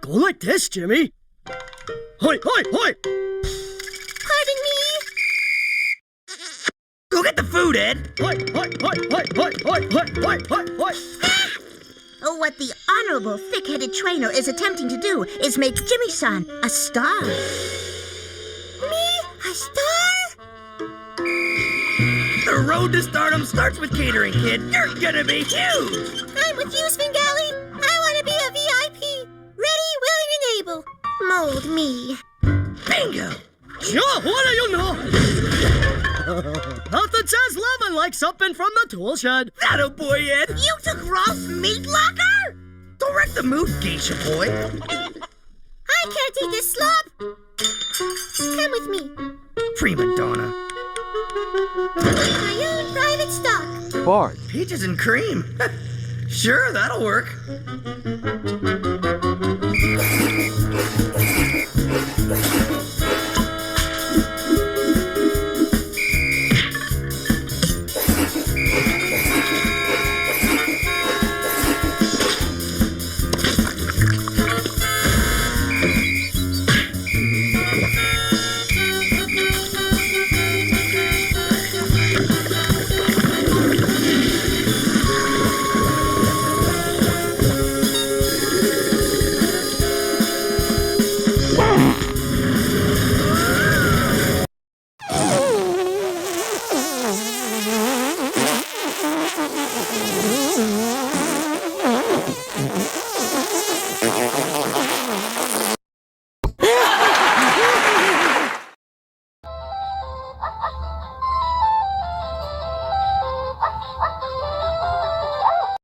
Go like this, Jimmy. Hoi, hoi, hoi! Pardon me? Go get the food, Ed. Hoi, hoi, hoi, hoi, hoi, hoi, hoi, hoi, hoi, hoi. Oh, what the honorable thick-headed trainer is attempting to do is make Jimmy-san a star. Me? A star? The road to stardom starts with catering, kid. You're gonna be huge. I'm with you, Svengali. I want to be a VIP. Ready, willing, and able. Mold me. Bingo. Sure, what do you know? Nothing says lemon like something from the tool shed. That a boy, Ed. You took Rolf's meat locker? Don't wreck the mood, geisha boy. I can't eat this slop. Come with me. Prima donna. My own private stock. Bart. Peaches and cream. Sure, that'll work.